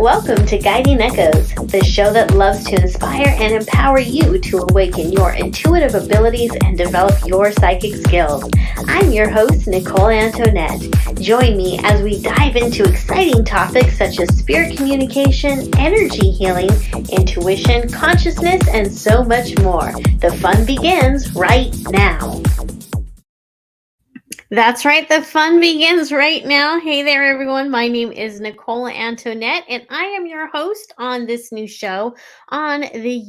Welcome to Guiding Echoes, the show that loves to inspire and empower you to awaken your intuitive abilities and develop your psychic skills. I'm your host, Nicole Antoinette. Join me as we dive into exciting topics such as spirit communication, energy healing, intuition, consciousness, and so much more. The fun begins right now. That's right. The fun begins right now. Hey there, everyone. My name is Nicole Antoinette, and I am your host on this new show on the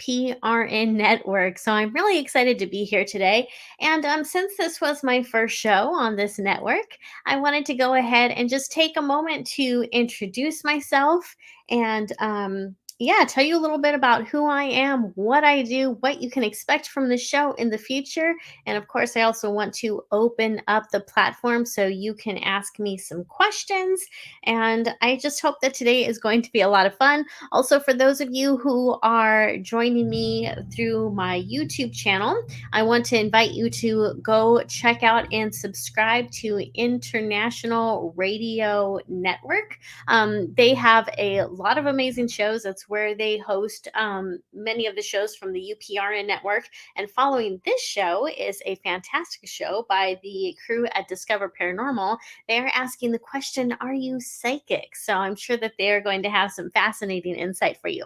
UPRN network. So I'm really excited to be here today. And since this was my first show on this network, I wanted to go ahead and just take a moment to introduce myself and tell you a little bit about who I am, what I do, what you can expect from the show in the future. And of course, I also want to open up the platform so you can ask me some questions. And I just hope that today is going to be a lot of fun. Also, for those of you who are joining me through my YouTube channel, I want to invite you to go check out and subscribe to International Radio Network. They have a lot of amazing shows. That's where they host many of the shows from the UPRN network. And following this show is a fantastic show by the crew at Discover Paranormal. They are asking the question, are you psychic? So I'm sure that they are going to have some fascinating insight for you.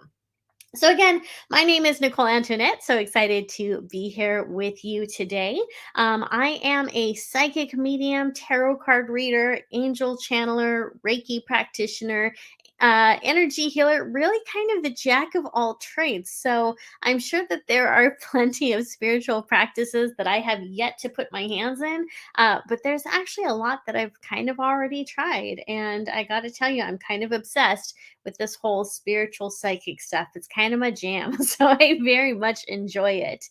So, again, my name is Nicole Antoinette. So excited to be here with you today. I am a psychic medium, tarot card reader, angel channeler, Reiki practitioner, energy healer, really kind of the jack of all trades. So, I'm sure that there are plenty of spiritual practices that I have yet to put my hands in, but there's actually a lot that I've kind of already tried. And I got to tell you, I'm kind of obsessed with this whole spiritual psychic stuff. It's kind of my jam. So I very much enjoy it.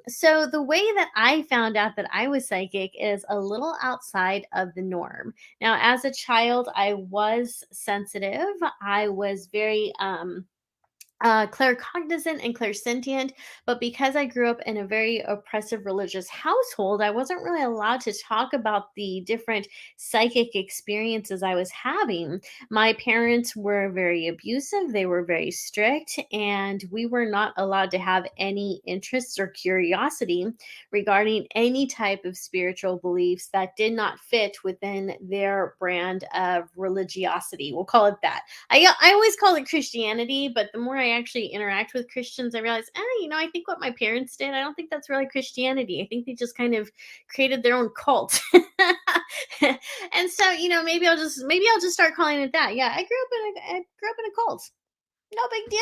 So the way that I found out that I was psychic is a little outside of the norm. Now, as a child, I was sensitive. I was very claircognizant and clairsentient, but because I grew up in a very oppressive religious household, I wasn't really allowed to talk about the different psychic experiences I was having. My parents were very abusive, they were very strict, and we were not allowed to have any interests or curiosity regarding any type of spiritual beliefs that did not fit within their brand of religiosity. We'll call it that. I always call it Christianity, but the more I actually interact with Christians, I realize, I think what my parents did, I don't think that's really Christianity. I think they just kind of created their own cult. And so, maybe I'll just start calling it that. Yeah, I grew up in a cult. No big deal.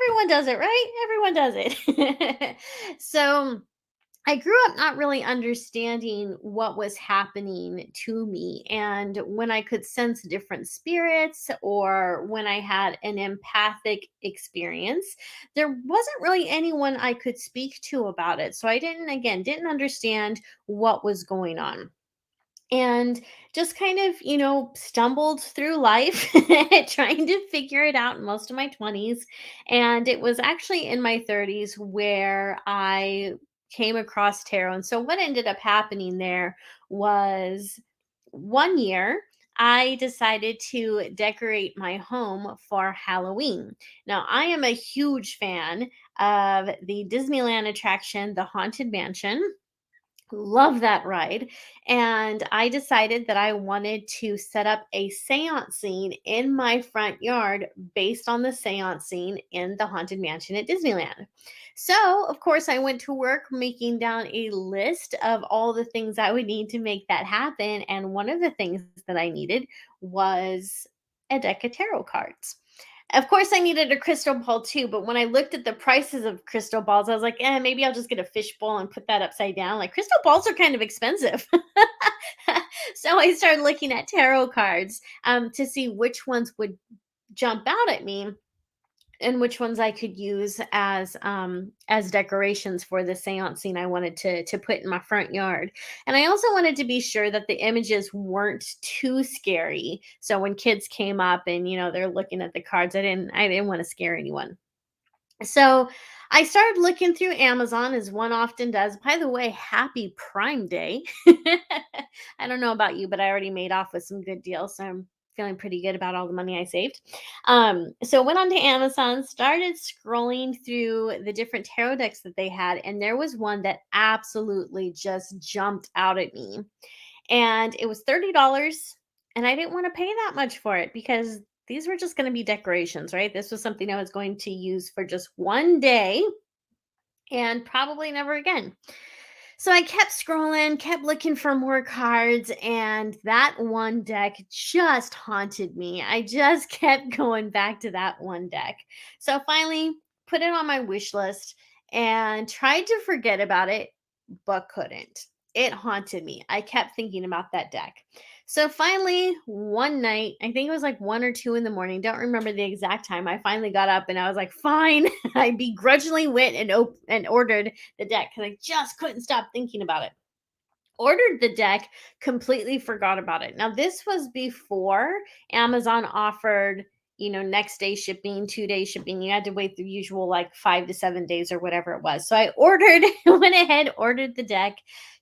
Everyone does it, right? Everyone does it. So I grew up not really understanding what was happening to me. And when I could sense different spirits or when I had an empathic experience, there wasn't really anyone I could speak to about it. So I didn't understand what was going on. And just kind of, stumbled through life trying to figure it out in most of my 20s. And it was actually in my 30s where I came across tarot. And so, what ended up happening there was one year I decided to decorate my home for Halloween. Now, I am a huge fan of the Disneyland attraction, the Haunted Mansion. Love that ride. And I decided that I wanted to set up a seance scene in my front yard based on the seance scene in the Haunted Mansion at Disneyland. So, of course, I went to work making down a list of all the things I would need to make that happen. And one of the things that I needed was a deck of tarot cards. Of course, I needed a crystal ball too, but when I looked at the prices of crystal balls, I was like, maybe I'll just get a fishbowl and put that upside down. Like, crystal balls are kind of expensive. So I started looking at tarot cards to see which ones would jump out at me and which ones I could use as decorations for the seance scene I wanted to put in my front yard. And I also wanted to be sure that the images weren't too scary. So when kids came up and they're looking at the cards, I didn't want to scare anyone. So I started looking through Amazon as one often does. By the way, happy Prime Day. I don't know about you, but I already made off with some good deals. So feeling pretty good about all the money I saved. So went on to Amazon, started scrolling through the different tarot decks that they had, and there was one that absolutely just jumped out at me. And it was $30, and I didn't want to pay that much for it because these were just going to be decorations, right? This was something I was going to use for just one day and probably never again. So I kept scrolling, kept looking for more cards, and that one deck just haunted me. I just kept going back to that one deck. So finally, put it on my wish list and tried to forget about it, but couldn't. It haunted me. I kept thinking about that deck. So finally, one night, I think it was like 1 or 2 in the morning, don't remember the exact time. I finally got up and I was like, fine. I begrudgingly went and ordered the deck because I just couldn't stop thinking about it. Ordered the deck, completely forgot about it. Now, this was before Amazon offered, next day shipping, 2 day shipping. You had to wait the usual like 5 to 7 days or whatever it was. So I ordered, went ahead, ordered the deck,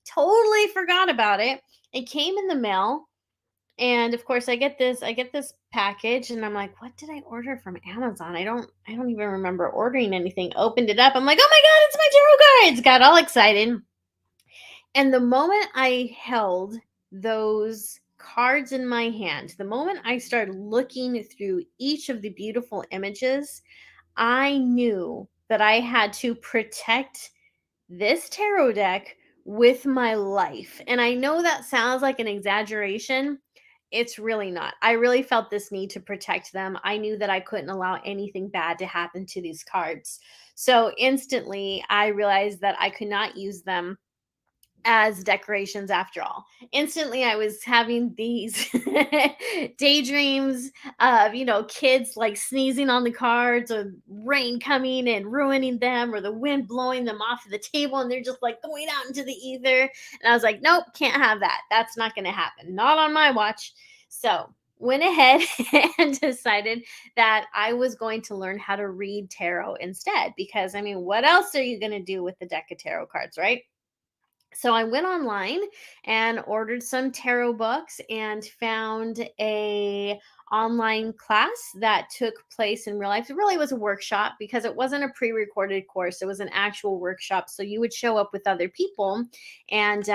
totally forgot about it. It came in the mail. And of course I get this package and I'm like, what did I order from Amazon? I don't even remember ordering anything. Opened it up. I'm like, oh my God, it's my tarot cards. Got all excited. And the moment I held those cards in my hand, the moment I started looking through each of the beautiful images, I knew that I had to protect this tarot deck with my life. And I know that sounds like an exaggeration. It's really not. I really felt this need to protect them. I knew that I couldn't allow anything bad to happen to these cards. So instantly, I realized that I could not use them as decorations after all. Instantly, I was having these daydreams of, kids like sneezing on the cards or rain coming and ruining them or the wind blowing them off of the table and they're just like going out into the ether. And I was like, nope, can't have that. That's not going to happen. Not on my watch. So, went ahead and decided that I was going to learn how to read tarot instead because I mean, what else are you going to do with the deck of tarot cards, right? So I went online and ordered some tarot books and found a online class that took place in real life. It really was a workshop because it wasn't a pre-recorded course. It was an actual workshop. So you would show up with other people and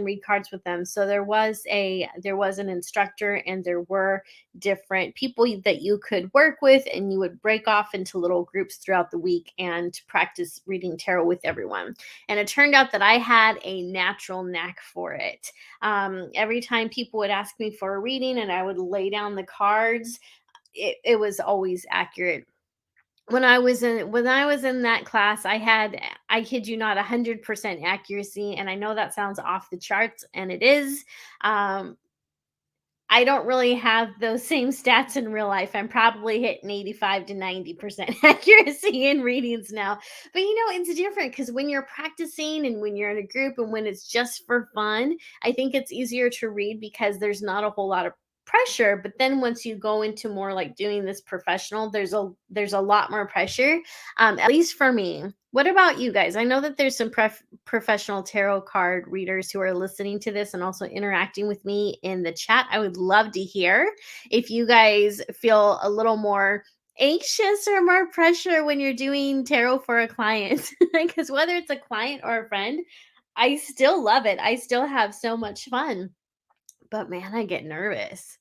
read cards with them. So there was an instructor and there were different people that you could work with, and you would break off into little groups throughout the week and practice reading tarot with everyone. And it turned out that I had a natural knack for it. Every time people would ask me for a reading and I would lay down the cards, it was always accurate. When I was in that class, I kid you not, 100% accuracy, and I know that sounds off the charts, and it is. Um, I don't really have those same stats in real life. I'm probably hitting 85 to 90% accuracy in readings now. But it's different because when you're practicing and when you're in a group and when it's just for fun, I think it's easier to read because there's not a whole lot of pressure. But then once you go into more like doing this professional, there's a lot more pressure. At least for me. What about you guys? I know that there's some professional tarot card readers who are listening to this and also interacting with me in the chat. I would love to hear if you guys feel a little more anxious or more pressure when you're doing tarot for a client. Because whether it's a client or a friend, I still love it. I still have so much fun. But man, I get nervous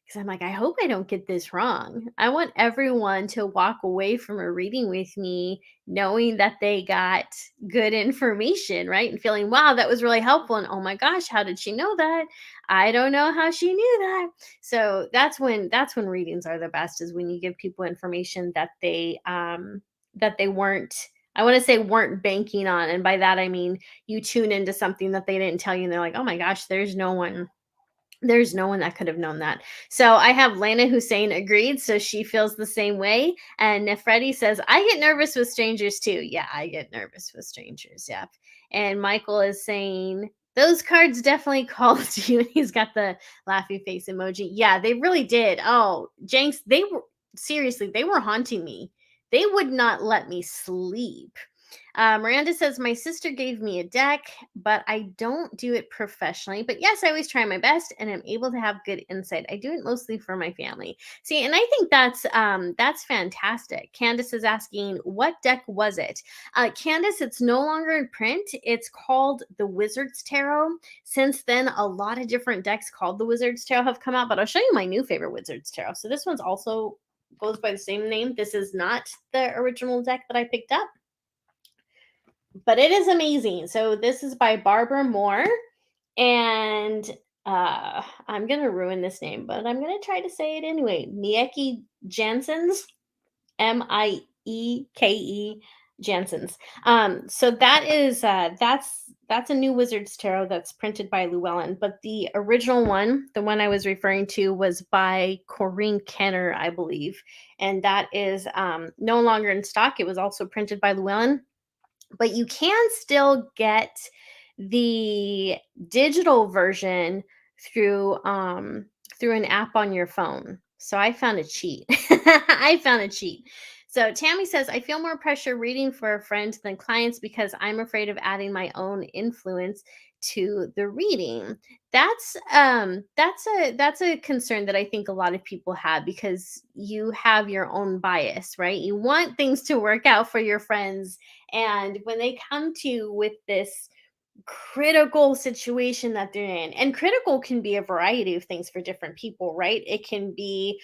because I'm like, I hope I don't get this wrong. I want everyone to walk away from a reading with me knowing that they got good information, right? And feeling, wow, that was really helpful. And oh my gosh, how did she know that? I don't know how she knew that. So that's when readings are the best, is when you give people information that they weren't, I want to say, weren't banking on. And by that I mean you tune into something that they didn't tell you and they're like, oh my gosh, there's no one that could have known that. So I have Lana Hussein agreed. So she feels the same way. And Freddie says, I get nervous with strangers too. Yeah, I get nervous with strangers. Yep. And Michael is saying, those cards definitely called you. And he's got the laughy face emoji. Yeah, they really did. Oh, Jenks, they were seriously, they were haunting me. They would not let me sleep. Miranda says, my sister gave me a deck, but I don't do it professionally. But yes, I always try my best and I'm able to have good insight. I do it mostly for my family. See, and I think that's fantastic. Candace is asking, what deck was it? Candace, it's no longer in print. It's called the Wizard's Tarot. Since then, a lot of different decks called the Wizard's Tarot have come out, but I'll show you my new favorite Wizard's Tarot. So this one's also goes by the same name. This is not the original deck that I picked up, but it is amazing. So this is by Barbara Moore, and I'm gonna ruin this name, but I'm gonna try to say it anyway. Mieke Janssens, Mieke Janssens. So that is that's a new Wizard's Tarot that's printed by Llewellyn, but the original one, the one I was referring to, was by Corinne Kenner, I believe, and that is no longer in stock. It was also printed by Llewellyn, but you can still get the digital version through through an app on your phone. So I found a cheat. I found a cheat. So Tammy says, I feel more pressure reading for a friend than clients because I'm afraid of adding my own influence to the reading. That's a concern that I think a lot of people have, because you have your own bias, right? You want things to work out for your friends, and when they come to you with this critical situation that they're in, and critical can be a variety of things for different people, right? It can be,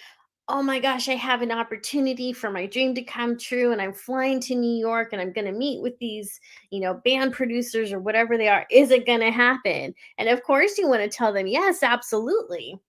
oh my gosh, I have an opportunity for my dream to come true, and I'm flying to New York and I'm going to meet with these, band producers or whatever they are. Is it going to happen? And of course, you want to tell them, yes, absolutely.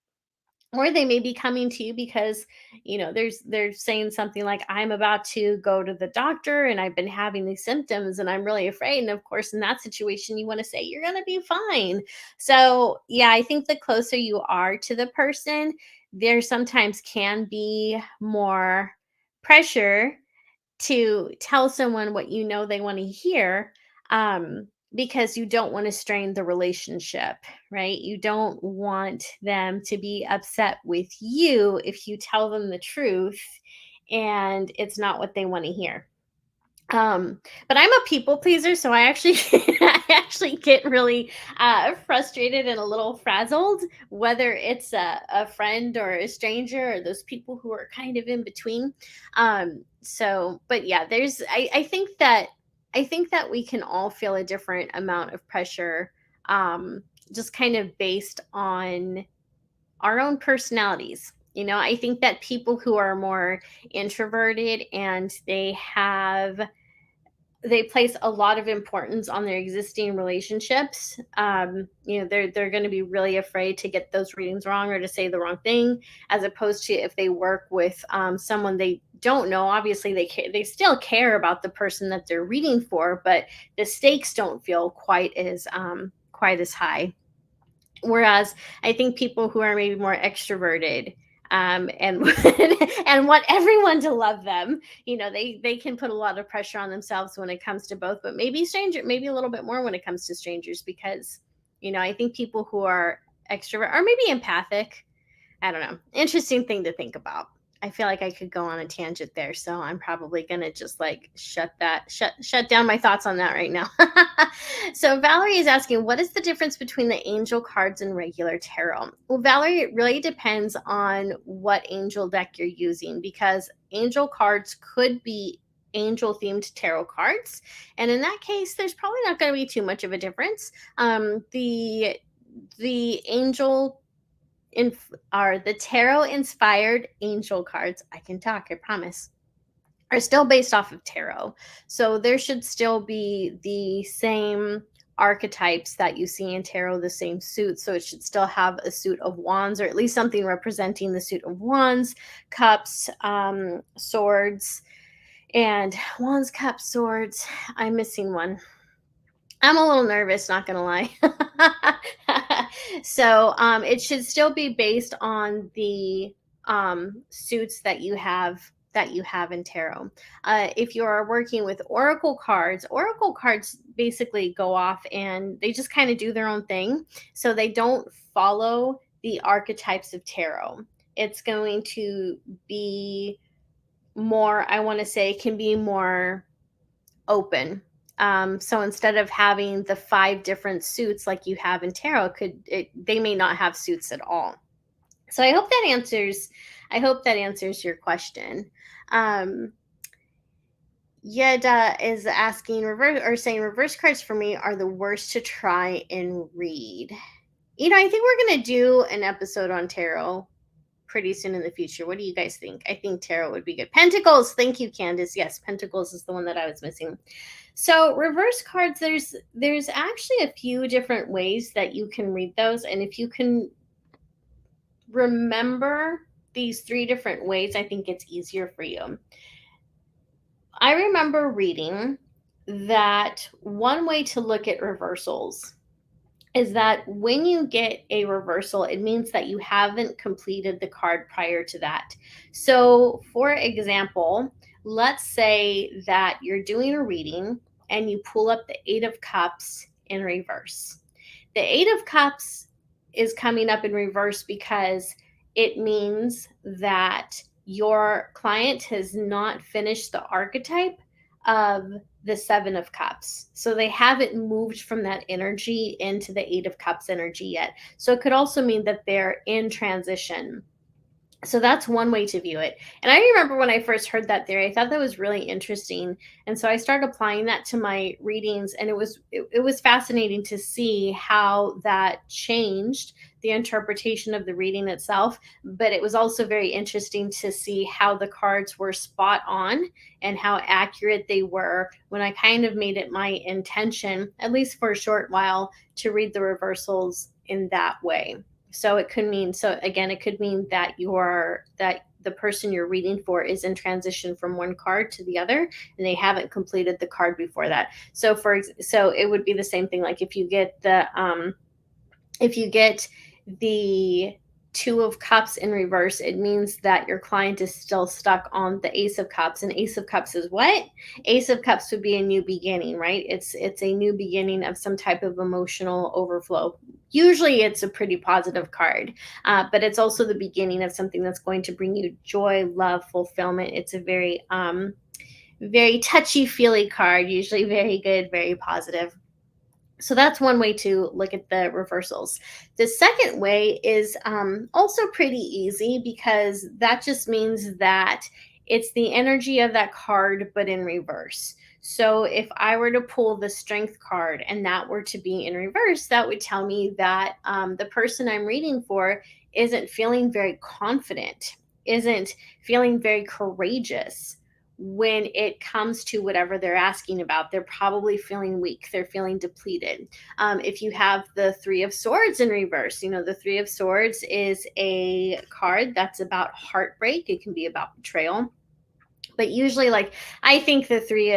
Or they may be coming to you because they're saying something like, I'm about to go to the doctor and I've been having these symptoms and I'm really afraid. And of course, in that situation, you want to say you're going to be fine. So yeah, I think the closer you are to the person, there sometimes can be more pressure to tell someone what they want to hear, because you don't want to strain the relationship, right? You don't want them to be upset with you if you tell them the truth and it's not what they want to hear. But I'm a people pleaser, so I actually I actually get really frustrated and a little frazzled, whether it's a friend or a stranger or those people who are kind of in between. So, but yeah, I think that we can all feel a different amount of pressure, just kind of based on our own personalities. I think that people who are more introverted and they place a lot of importance on their existing relationships. They're going to be really afraid to get those readings wrong or to say the wrong thing, as opposed to if they work with someone they don't know. Obviously, they still care about the person that they're reading for, but the stakes don't feel quite as high. Whereas I think people who are maybe more extroverted, and and want everyone to love them, they can put a lot of pressure on themselves when it comes to both, but maybe a little bit more when it comes to strangers, because I think people who are extrovert or maybe empathic. I don't know. Interesting thing to think about. I feel like I could go on a tangent there, so I'm probably gonna just like shut down my thoughts on that right now. So Valerie is asking, what is the difference between the angel cards and regular tarot? Well, Valerie, it really depends on what angel deck you're using, because angel cards could be angel themed tarot cards, and in that case, there's probably not going to be too much of a difference. The angel are the tarot inspired angel cards. I can talk, I promise. Are still based off of tarot. So there should still be the same archetypes that you see in tarot, the same suit. So it should still have a suit of wands, or at least something representing the suit of wands, cups, swords, and wands, cups, swords. I'm missing one. I'm a little nervous, not gonna lie. So it should still be based on the suits that you have in tarot. If you are working with oracle cards basically go off and they just kind of do their own thing. So they don't follow the archetypes of tarot. It's going to be more, I want to say, can be more open. So instead of having the five different suits like you have in tarot, they may not have suits at all. So I hope that answers your question. Um, Yeda is asking reverse or saying reverse cards for me are the worst to try and read. I think we're gonna do an episode on tarot pretty soon in the future. What do you guys think? I think tarot would be good. Pentacles, thank you, Candace. Yes, Pentacles is the one that I was missing. So reverse cards, there's actually a few different ways that you can read those, and if you can remember these three different ways, I think it's easier for you. I remember reading that one way to look at reversals is that when you get a reversal, it means that you haven't completed the card prior to that. So, for example, let's say that you're doing a reading and you pull up the Eight of Cups in reverse. The Eight of Cups is coming up in reverse because it means that your client has not finished the archetype of the Seven of Cups. So they haven't moved from that energy into the Eight of Cups energy yet. So it could also mean that they're in transition. So that's one way to view it. And I remember when I first heard that theory, I thought that was really interesting. And so I started applying that to my readings, and it was fascinating to see how that changed the interpretation of the reading itself. But it was also very interesting to see how the cards were spot on and how accurate they were when I kind of made it my intention, at least for a short while, to read the reversals in that way. So it could mean, so again, it could mean that the person you're reading for is in transition from one card to the other, and they haven't completed the card before that. So it would be the same thing. Like if you get the Two of Cups in reverse, it means that your client is still stuck on the Ace of Cups. And Ace of Cups is what? Ace of Cups would be a new beginning, right? It's a new beginning of some type of emotional overflow. Usually it's a pretty positive card, but it's also the beginning of something that's going to bring you joy, love, fulfillment. It's a very touchy feely card, usually very good, very positive. So that's one way to look at the reversals. The second way is also pretty easy, because that just means that it's the energy of that card, but in reverse. So if I were to pull the Strength card and that were to be in reverse, that would tell me that the person I'm reading for isn't feeling very confident, isn't feeling very courageous when it comes to whatever they're asking about. They're probably feeling weak, they're feeling depleted. If you have the Three of Swords in reverse, the Three of Swords is a card that's about heartbreak. It can be about betrayal, but usually, like, I think the Three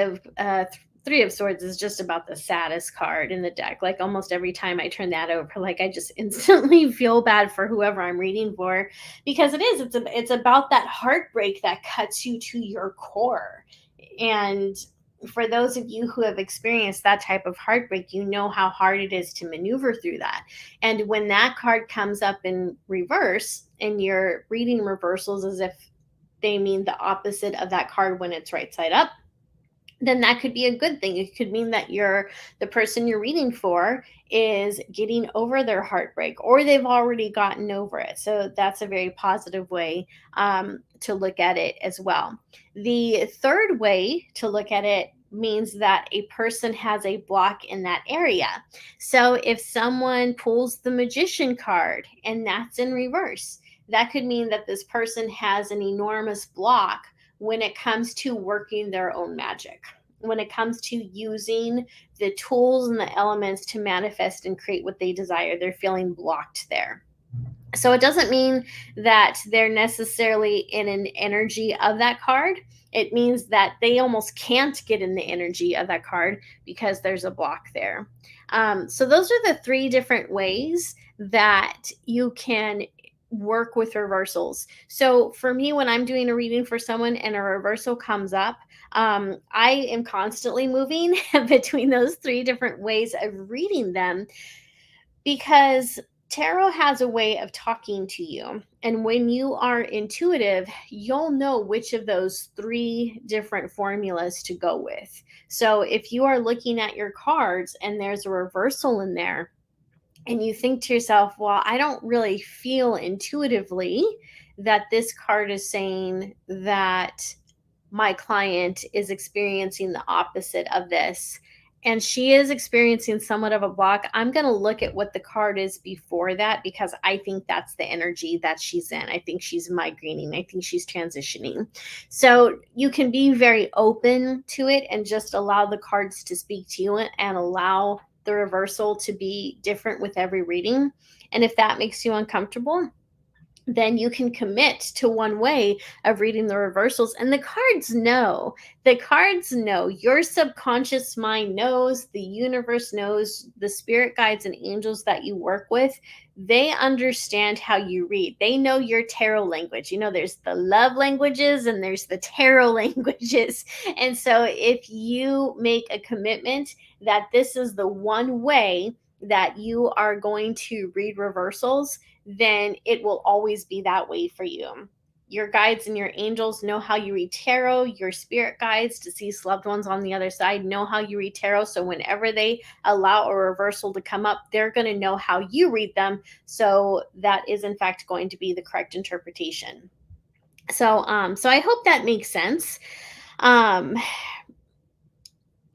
of Swords is just about the saddest card in the deck. Like almost every time I turn that over, like I just instantly feel bad for whoever I'm reading for, because it's about that heartbreak that cuts you to your core. And for those of you who have experienced that type of heartbreak, you know how hard it is to maneuver through that. And when that card comes up in reverse and you're reading reversals as if they mean the opposite of that card when it's right side up, then that could be a good thing. It could mean that the person you're reading for is getting over their heartbreak, or they've already gotten over it. So that's a very positive way to look at it as well. The third way to look at it means that a person has a block in that area. So if someone pulls the Magician card and that's in reverse, that could mean that this person has an enormous block when it comes to working their own magic, when it comes to using the tools and the elements to manifest and create what they desire. They're feeling blocked there. So it doesn't mean that they're necessarily in an energy of that card. It means that they almost can't get in the energy of that card because there's a block there. So those are the three different ways that you can work with reversals. So for me, when I'm doing a reading for someone and a reversal comes up, I am constantly moving between those three different ways of reading them, because Tarot has a way of talking to you. And when you are intuitive, you'll know which of those three different formulas to go with. So if you are looking at your cards and there's a reversal in there, and you think to yourself, well, I don't really feel intuitively that this card is saying that my client is experiencing the opposite of this, and she is experiencing somewhat of a block, I'm going to look at what the card is before that, because I think that's the energy that she's in. I think she's migrating. I think she's transitioning. So you can be very open to it and just allow the cards to speak to you and allow the reversal to be different with every reading. And if that makes you uncomfortable, then you can commit to one way of reading the reversals. And the cards know, your subconscious mind knows, the universe knows, the spirit guides and angels that you work with, they understand how you read. They know your tarot language. There's the love languages and there's the tarot languages. And so if you make a commitment that this is the one way that you are going to read reversals, then it will always be that way for you. Your guides and your angels know how you read tarot. Your spirit guides, deceased loved ones on the other side, know how you read tarot. So whenever they allow a reversal to come up, they're going to know how you read them. So that is in fact going to be the correct interpretation. So I hope that makes sense. Um,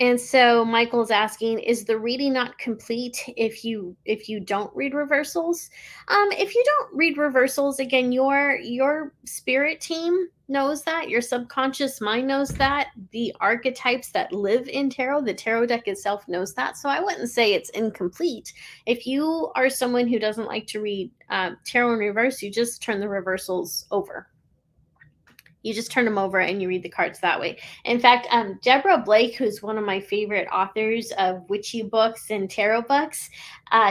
and so Michael's asking, is the reading not complete if you don't read reversals? If you don't read reversals, again, your spirit team knows that, your subconscious mind knows that, the archetypes that live in tarot, the tarot deck itself knows that. So I wouldn't say it's incomplete. If you are someone who doesn't like to read tarot in reverse, you just turn the reversals over. You just turn them over and you read the cards that way. In fact, Deborah Blake, who's one of my favorite authors of witchy books and tarot books,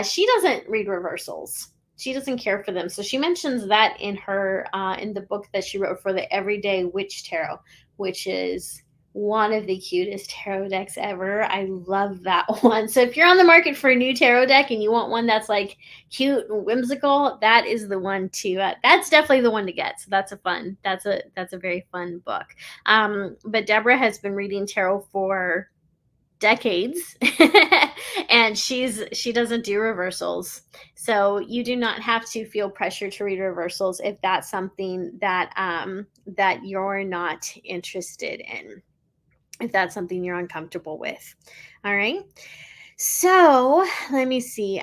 she doesn't read reversals. She doesn't care for them. So she mentions that in the book that she wrote for the Everyday Witch Tarot, which is one of the cutest tarot decks ever. I love that one. So if you're on the market for a new tarot deck and you want one that's like cute and whimsical, that is the one to that's definitely the one to get. So that's a very fun book. But Deborah has been reading tarot for decades and she doesn't do reversals. So you do not have to feel pressure to read reversals if that's something that you're not interested in, if that's something you're uncomfortable with. All right. So let me see.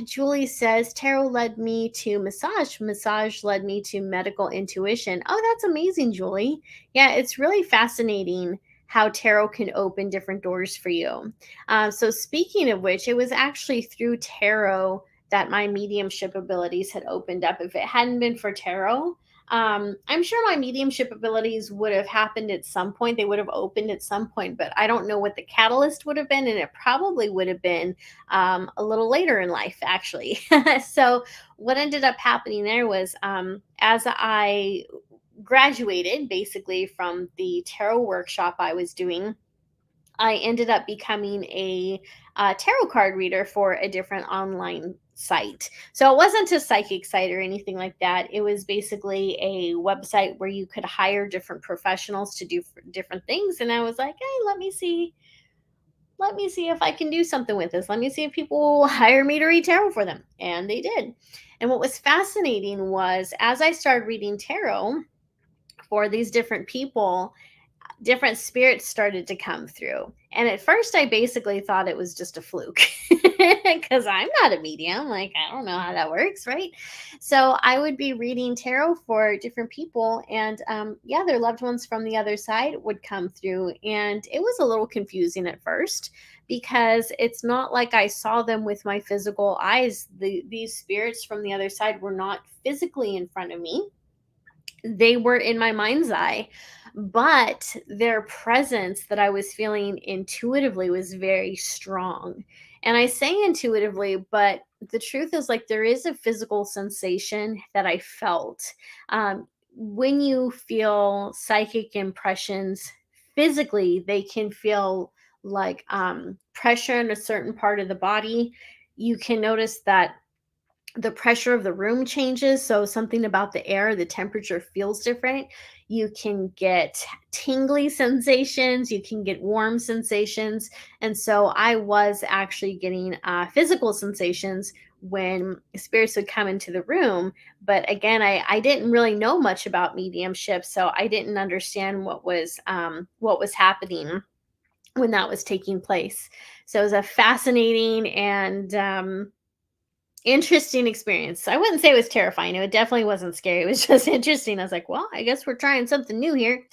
Julie says tarot led me to massage. Massage led me to medical intuition. Oh, that's amazing, Julie. Yeah, it's really fascinating how tarot can open different doors for you. So speaking of which, it was actually through tarot that my mediumship abilities had opened up. If it hadn't been for tarot, I'm sure my mediumship abilities would have happened at some point. They would have opened at some point, but I don't know what the catalyst would have been. And it probably would have been a little later in life, actually. So, what ended up happening there was as I graduated basically from the tarot workshop I was doing, I ended up becoming a tarot card reader for a different online site. So it wasn't a psychic site or anything like that. It was basically a website where you could hire different professionals to do different things. And I was like, hey, let me see if I can do something with this. Let me see if people will hire me to read tarot for them. And they did. And what was fascinating was as I started reading tarot for these different people, different spirits started to come through. And at first, I basically thought it was just a fluke because I'm not a medium. Like, I don't know how that works, right? So I would be reading tarot for different people, and yeah, their loved ones from the other side would come through. And it was a little confusing at first because it's not like I saw them with my physical eyes. These spirits from the other side were not physically in front of me, they were in my mind's eye, but their presence that I was feeling intuitively was very strong. And I say intuitively, but the truth is, like, there is a physical sensation that I felt. When you feel psychic impressions physically, they can feel like pressure in a certain part of the body. You can notice that the pressure of the room changes. So something about the air, the temperature feels different. You can get tingly sensations, you can get warm sensations. And so I was actually getting physical sensations when spirits would come into the room. But again, I didn't really know much about mediumship, so I didn't understand what was happening when that was taking place. So it was a fascinating and interesting experience. I wouldn't say it was terrifying. It definitely wasn't scary. It was just interesting. I was like, well, I guess we're trying something new here.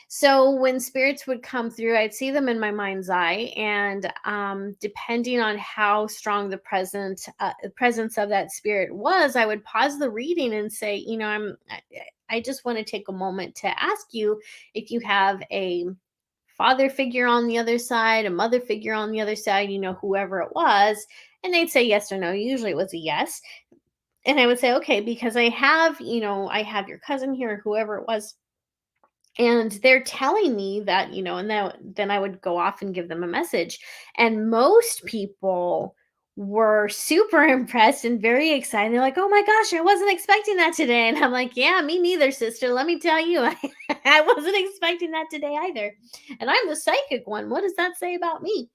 So when spirits would come through, I'd see them in my mind's eye, and depending on how strong the presence of that spirit was, I would pause the reading and say, I just want to take a moment to ask you if you have a father figure on the other side, a mother figure on the other side, whoever it was. And they'd say yes or no. Usually it was a yes. And I would say, okay, because I have your cousin here, or whoever it was, and they're telling me that, and then I would go off and give them a message. And most people were super impressed and very excited. They're like, oh my gosh, I wasn't expecting that today. And I'm like, yeah, me neither, sister. Let me tell you, I wasn't expecting that today either. And I'm the psychic one. What does that say about me?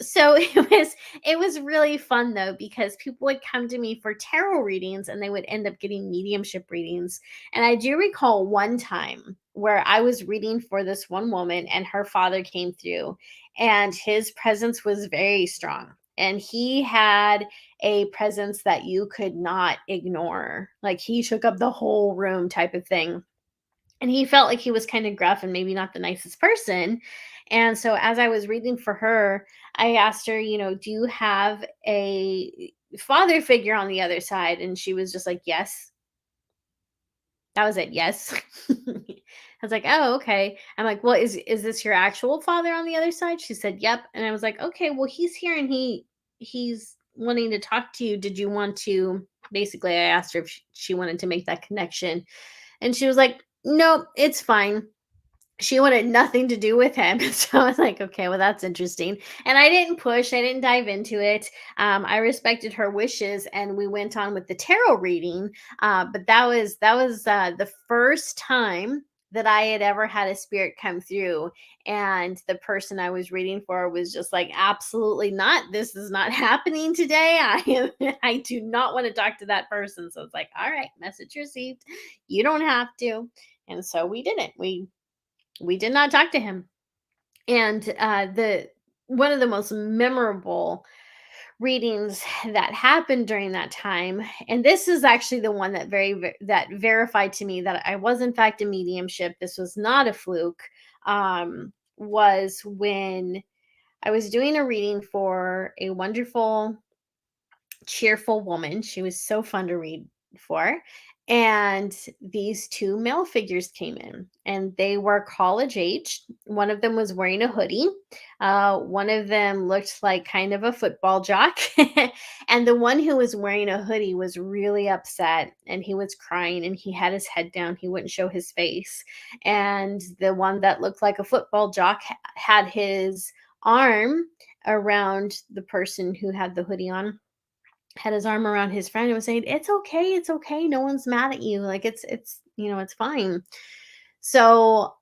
So it was really fun though, because people would come to me for tarot readings and they would end up getting mediumship readings. And I do recall one time where I was reading for this one woman and her father came through, and his presence was very strong. And he had a presence that you could not ignore. Like he took up the whole room type of thing. And he felt like he was kind of gruff and maybe not the nicest person. And so as I was reading for her, I asked her, do you have a father figure on the other side? And she was just like, yes. That was it. Yes. I was like, "Oh, okay." I'm like, "Well, is this your actual father on the other side?" She said, "Yep." And I was like, "Okay, well, he's here and he's wanting to talk to you. Did you want to?" Basically, I asked her if she wanted to make that connection, and she was like, "Nope, it's fine." She wanted nothing to do with him. So I was like, okay, well, that's interesting. And I didn't push, I didn't dive into it. I respected her wishes and we went on with the tarot reading. But that was the first time that I had ever had a spirit come through. And the person I was reading for was just like, absolutely not. This is not happening today. I do not want to talk to that person. So it's like, all right, message received. You don't have to. And so we didn't. We did not talk to him. And the one of the most memorable readings that happened during that time, and this is actually the one that that verified to me that I was in fact a mediumship. This was not a fluke. Was when I was doing a reading for a wonderful, cheerful woman. She was so fun to read for. And these two male figures came in, and they were college age. One of them was wearing a hoodie. One of them looked like kind of a football jock. And the one who was wearing a hoodie was really upset and he was crying and he had his head down. He wouldn't show his face. And the one that looked like a football jock had his arm around the person who had the hoodie on, had his arm around his friend and was saying, it's okay, no one's mad at you, like it's fine." So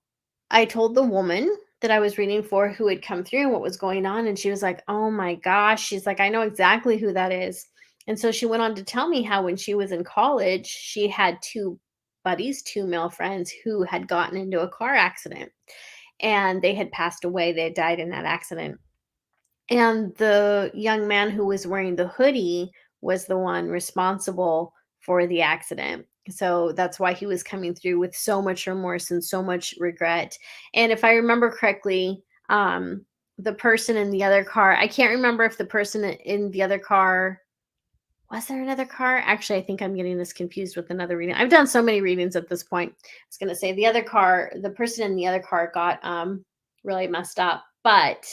I told the woman that I was reading for who had come through and what was going on, and she was like, oh my gosh, she's like, I know exactly who that is. And so she went on to tell me how when she was in college she had two buddies, two male friends, who had gotten into a car accident and they had passed away, they had died in that accident. And the young man who was wearing the hoodie was the one responsible for the accident. So that's why he was coming through with so much remorse and so much regret. And if I remember correctly, the person in the other car, I can't remember if the person in the other car, was there another car? Actually, I think I'm getting this confused with another reading. I've done so many readings at this point. I was going to say the person in the other car got really messed up, but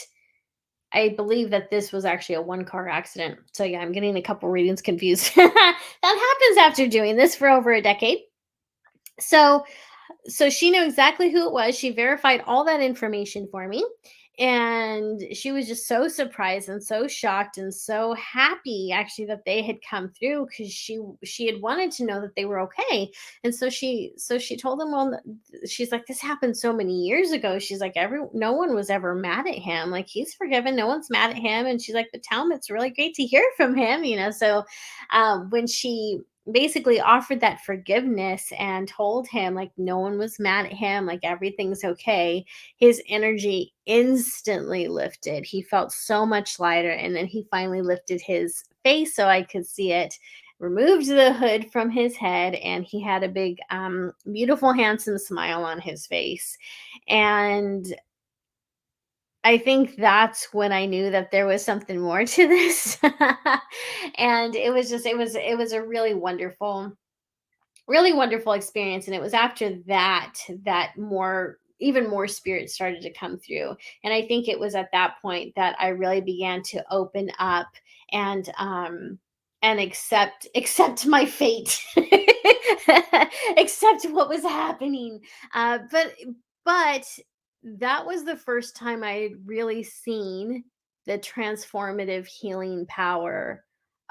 I believe that this was actually a one car accident. So yeah, I'm getting a couple readings confused. That happens after doing this for over a decade. So she knew exactly who it was. She verified all that information for me. And she was just so surprised and so shocked and so happy actually that they had come through, because she had wanted to know that they were okay. And so she told them, well, she's like, this happened so many years ago. She's like, every no one was ever mad at him, like he's forgiven, no one's mad at him. And she's like, but tell him it's really great to hear from him, so when she basically offered that forgiveness and told him like no one was mad at him, like everything's okay, his energy instantly lifted. He felt so much lighter. And then he finally lifted his face so I could see it, removed the hood from his head, and he had a big, beautiful, handsome smile on his face. And I think that's when I knew that there was something more to this. And it was a really wonderful experience. And it was after that that more even more spirit started to come through. And I think it was at that point that I really began to open up and accept my fate. Accept what was happening. But that was the first time I had really seen the transformative healing power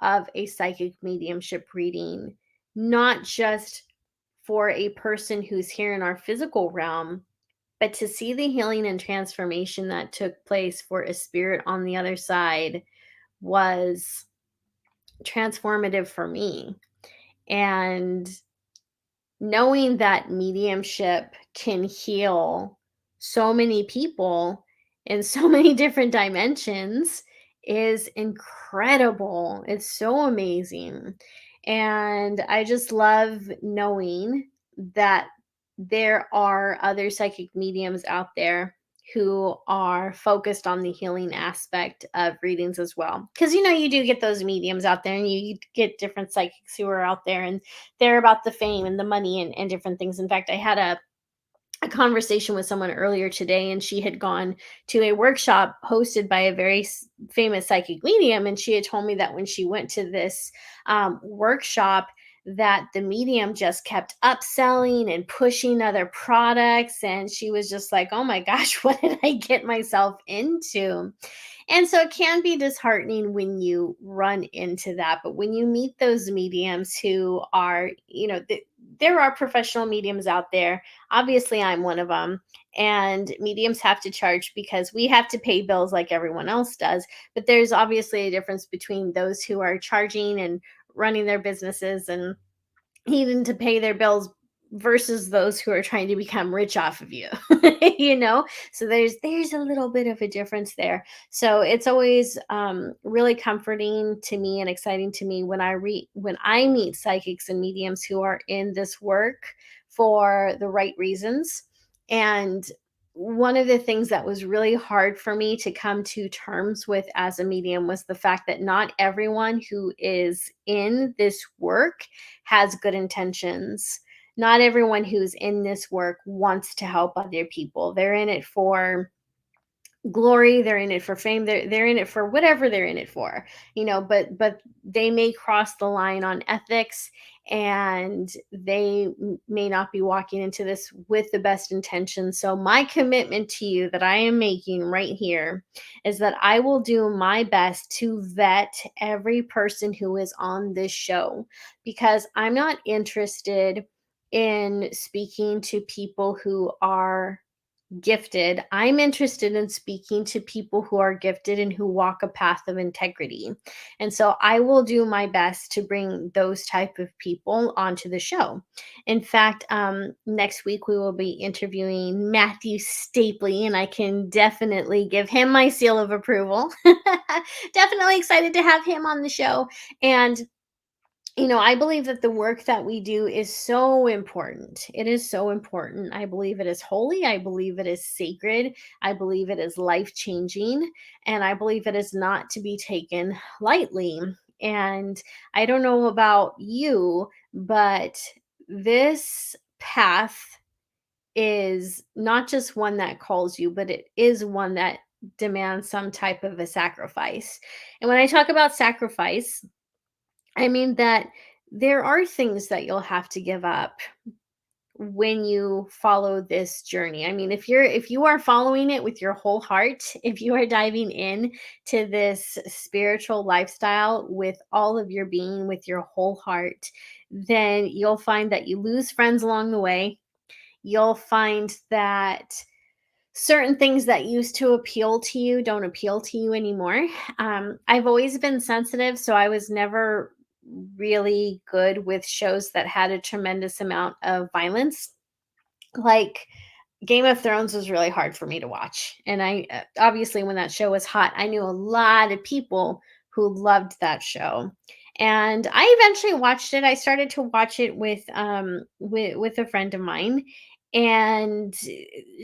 of a psychic mediumship reading, not just for a person who's here in our physical realm, but to see the healing and transformation that took place for a spirit on the other side was transformative for me. And knowing that mediumship can heal so many people in so many different dimensions is incredible. It's so amazing. And I just love knowing that there are other psychic mediums out there who are focused on the healing aspect of readings as well. Because, you do get those mediums out there, and you get different psychics who are out there, and they're about the fame and the money and different things. In fact, I had a conversation with someone earlier today, and she had gone to a workshop hosted by a very famous psychic medium. And she had told me that when she went to this workshop, that the medium just kept upselling and pushing other products, and she was just like, oh my gosh, what did I get myself into? And so it can be disheartening when you run into that. But when you meet those mediums who are, there are professional mediums out there. Obviously, I'm one of them. And mediums have to charge because we have to pay bills like everyone else does. But there's obviously a difference between those who are charging and running their businesses and needing to pay their bills versus those who are trying to become rich off of you. So there's a little bit of a difference there. So it's always really comforting to me and exciting to me when I meet psychics and mediums who are in this work for the right reasons. And one of the things that was really hard for me to come to terms with as a medium was the fact that not everyone who is in this work has good intentions. Not everyone who's in this work wants to help other people. They're in it for glory, they're in it for fame, they're in it for whatever they're in it for, but they may cross the line on ethics, and they may not be walking into this with the best intentions. So my commitment to you that I am making right here is that I will do my best to vet every person who is on this show, because I'm not interested in speaking to people who are gifted. I'm interested in speaking to people who are gifted and who walk a path of integrity. And so I will do my best to bring those type of people onto the show. In fact, next week we will be interviewing Matthew Stapley, and I can definitely give him my seal of approval. Definitely excited to have him on the show. And I believe that the work that we do is so important. It is so important. I believe it is holy. I believe it is sacred. I believe it is life changing. And I believe it is not to be taken lightly. And I don't know about you, but this path is not just one that calls you, but it is one that demands some type of a sacrifice. And when I talk about sacrifice, I mean that there are things that you'll have to give up when you follow this journey. I mean, if you are following it with your whole heart, if you are diving in to this spiritual lifestyle with all of your being, with your whole heart, then you'll find that you lose friends along the way. You'll find that certain things that used to appeal to you don't appeal to you anymore. I've always been sensitive, so I was never really good with shows that had a tremendous amount of violence. Like Game of Thrones was really hard for me to watch. And I obviously, when that show was hot, I knew a lot of people who loved that show. And I eventually watched it. I started to watch it with a friend of mine, and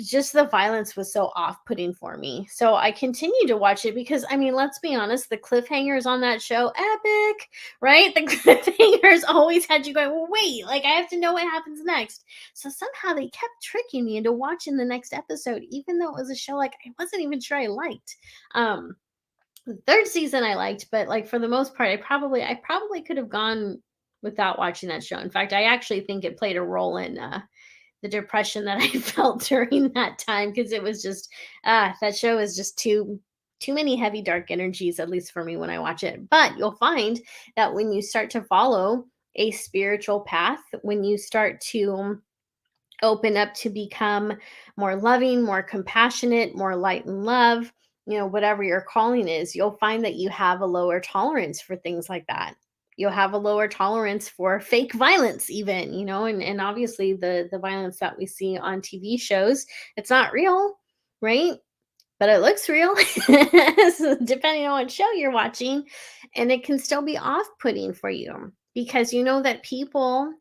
just the violence was so off-putting for me. So I continued to watch it because, I mean, let's be honest, the cliffhangers on that show, epic, right? The cliffhangers always had you going, well, wait, like I have to know what happens next. So somehow they kept tricking me into watching the next episode, even though it was a show like I wasn't even sure I liked. The third season I liked, but like for the most part, I probably could have gone without watching that show. In fact, I actually think it played a role in the depression that I felt during that time, because it was just that show is just too many heavy dark energies, at least for me when I watch it. But you'll find that when you start to follow a spiritual path, when you start to open up to become more loving, more compassionate, more light and love, whatever your calling is, you'll find that you have a lower tolerance for things like that. You'll have a lower tolerance for fake violence, even, and obviously the violence that we see on TV shows, it's not real, right? But it looks real, so depending on what show you're watching, and it can still be off-putting for you because you know that people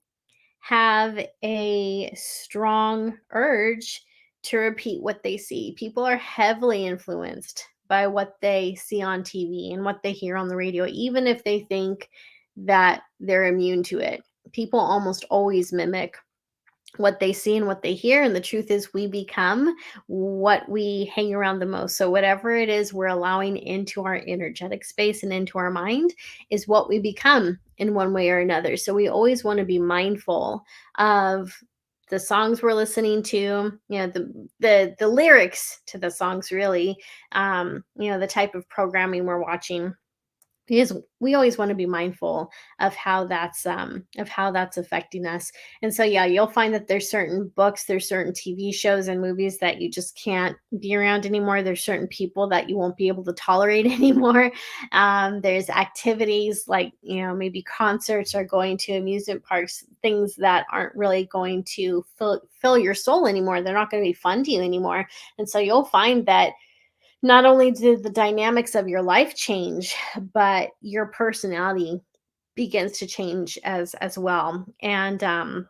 have a strong urge to repeat what they see. People are heavily influenced by what they see on TV and what they hear on the radio, even if they think that they're immune to it. People almost always mimic what they see and what they hear. And the truth is, we become what we hang around the most. So, whatever it is we're allowing into our energetic space and into our mind is what we become in one way or another. So, we always want to be mindful of the songs we're listening to, the lyrics to the songs, really, the type of programming we're watching, because we always want to be mindful of how that's affecting us. And so yeah, you'll find that there's certain books, there's certain TV shows and movies that you just can't be around anymore. There's certain people that you won't be able to tolerate anymore. There's activities like, maybe concerts or going to amusement parks, things that aren't really going to fill your soul anymore. They're not going to be fun to you anymore. And so you'll find that not only did the dynamics of your life change, but your personality begins to change as well. And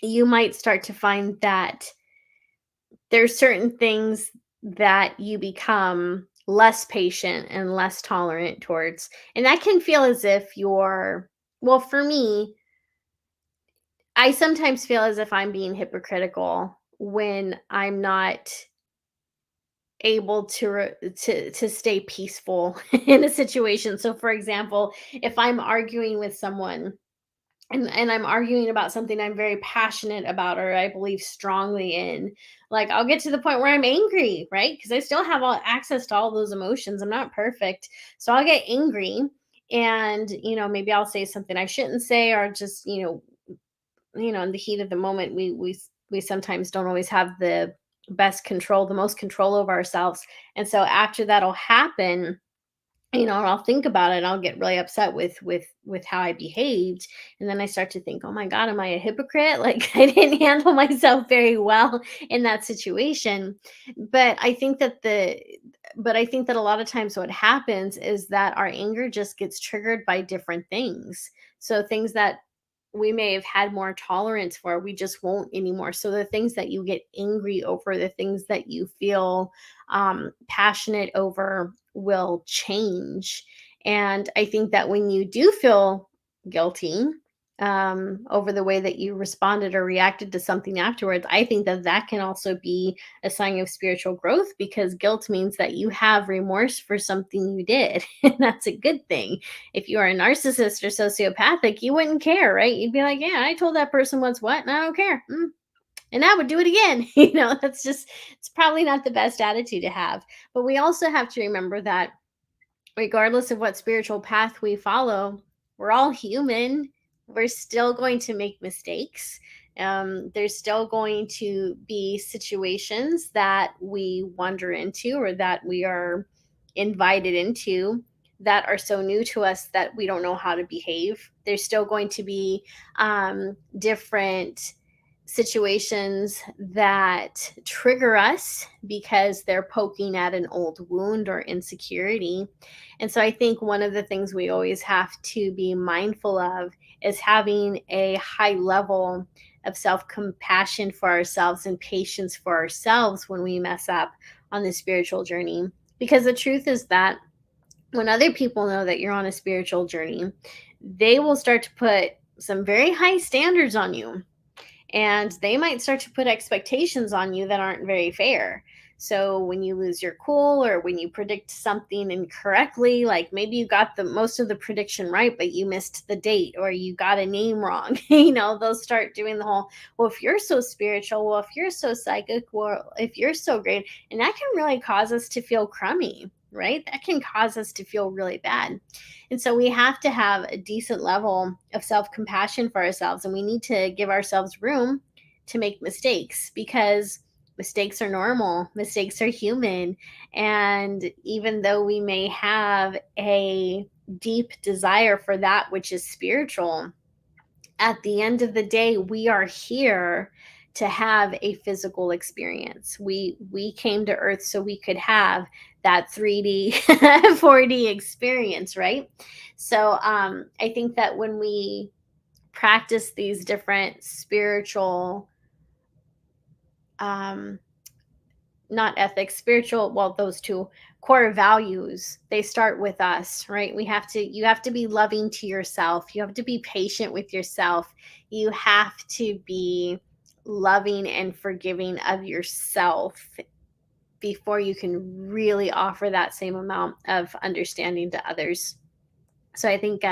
you might start to find that there's certain things that you become less patient and less tolerant towards. And that can feel as if well, for me, I sometimes feel as if I'm being hypocritical when I'm not able to stay peaceful in a situation. So for example, if I'm arguing with someone and I'm arguing about something I'm very passionate about or I believe strongly in, like I'll get to the point where I'm angry, right? Because I still have all access to all those emotions. I'm not perfect. So I'll get angry, and maybe I'll say something I shouldn't say, or just, in the heat of the moment, we sometimes don't always have the most control over ourselves. And so after that'll happen, I'll think about it and I'll get really upset with how I behaved. And then I start to think, oh my God, am I a hypocrite? Like I didn't handle myself very well in that situation. But I think that a lot of times what happens is that our anger just gets triggered by different things. So things that we may have had more tolerance for, we just won't anymore. So the things that you get angry over, the things that you feel passionate over will change. And I think that when you do feel guilty, over the way that you responded or reacted to something afterwards, I think that that can also be a sign of spiritual growth, because guilt means that you have remorse for something you did. And that's a good thing. If you are a narcissist or sociopathic, you wouldn't care, right? You'd be like, yeah, I told that person once what, and I don't care. And I would do it again. That's just, it's probably not the best attitude to have. But we also have to remember that regardless of what spiritual path we follow, we're all human. We're still going to make mistakes. There's still going to be situations that we wander into or that we are invited into that are so new to us that we don't know how to behave. There's still going to be different situations that trigger us because they're poking at an old wound or insecurity. And so I think one of the things we always have to be mindful of is having a high level of self compassion for ourselves and patience for ourselves when we mess up on the spiritual journey. Because the truth is that when other people know that you're on a spiritual journey, they will start to put some very high standards on you, and they might start to put expectations on you that aren't very fair. So when you lose your cool or when you predict something incorrectly, like maybe you got the most of the prediction right but you missed the date, or you got a name wrong, they'll start doing the whole, well, if you're so spiritual, well, if you're so psychic, well, if you're so great. And that can really cause us to feel crummy, right? That can cause us to feel really bad. And so we have to have a decent level of self compassion for ourselves, and we need to give ourselves room to make mistakes, because mistakes are normal, mistakes are human. And even though we may have a deep desire for that which is spiritual, at the end of the day, we are here to have a physical experience. We came to earth so we could have that 3D 4D experience, right? So I think that when we practice these different spiritual um not ethics, spiritual, well, those two core values, they start with us, right? You have to be loving to yourself. You have to be patient with yourself. You have to be loving and forgiving of yourself before you can really offer that same amount of understanding to others. So I think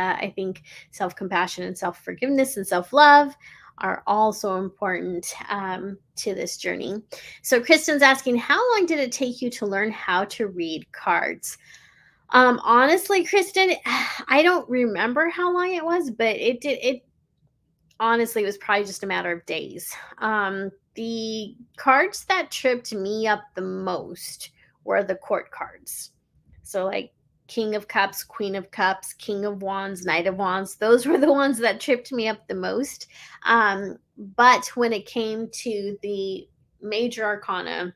self compassion and self forgiveness and self love are also important to this journey. So Kristen's asking, how long did it take you to learn how to read cards? Honestly, Kristen, I don't remember how long it was, but it honestly was probably just a matter of days. The cards that tripped me up the most were the court cards. So, like King of Cups, Queen of Cups, King of Wands, Knight of Wands, those were the ones that tripped me up the most. But when it came to the major arcana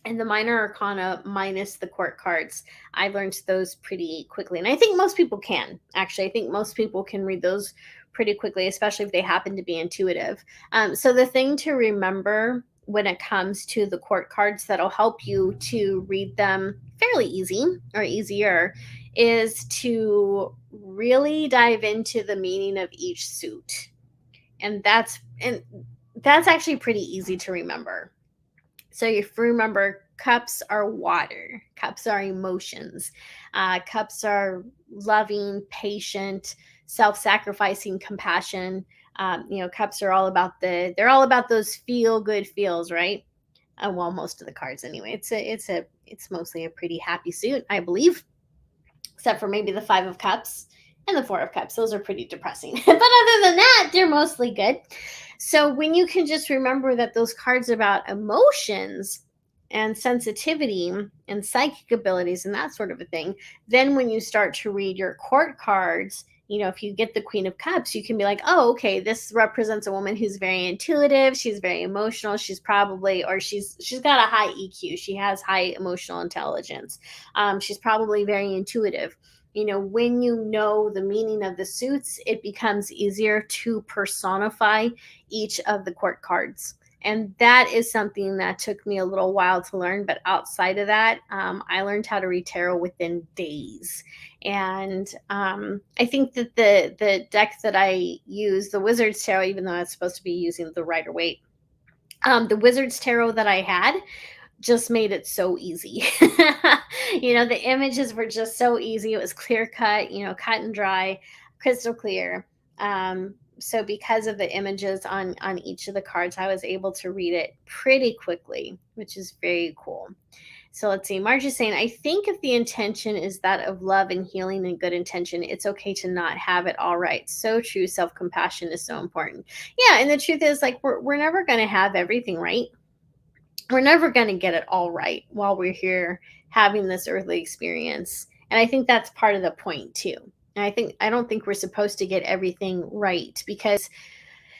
and the minor arcana minus the court cards, I learned those pretty quickly. And I think most people can. Actually, I think most people can read those pretty quickly, especially if they happen to be intuitive. So the thing to remember when it comes to the court cards that'll help you to read them fairly easy or easier is to really dive into the meaning of each suit. And that's actually pretty easy to remember. So if you remember, cups are water, cups are emotions, cups are loving, patient, self-sacrificing compassion. Cups are all about they're all about those feel good feels, right? Well, most of the cards anyway. It's mostly a pretty happy suit, I believe, except for maybe the Five of Cups and the Four of Cups. Those are pretty depressing. But other than that, they're mostly good. So when you can just remember that those cards are about emotions and sensitivity and psychic abilities and that sort of a thing, then when you start to read your court cards, if you get the Queen of Cups, you can be like, oh, okay, this represents a woman who's very intuitive, she's very emotional, she's probably, or she's got a high EQ, she has high emotional intelligence, she's probably very intuitive. When you know the meaning of the suits, it becomes easier to personify each of the court cards. And that is something that took me a little while to learn. But outside of that, I learned how to read tarot within days. And I think that the deck that I use, the Wizard's Tarot, even though I was supposed to be using the Rider Waite, the Wizard's Tarot that I had just made it so easy. The images were just so easy. It was clear cut, cut and dry, crystal clear. So because of the images on each of the cards, I was able to read it pretty quickly, which is very cool. So let's see. Marge is saying, I think if the intention is that of love and healing and good intention, it's okay to not have it all right. So true. Self compassion is so important. Yeah. And the truth is, like, we're never going to have everything right. We're never going to get it all right while we're here having this earthly experience. And I think that's part of the point too. And I don't think we're supposed to get everything right, because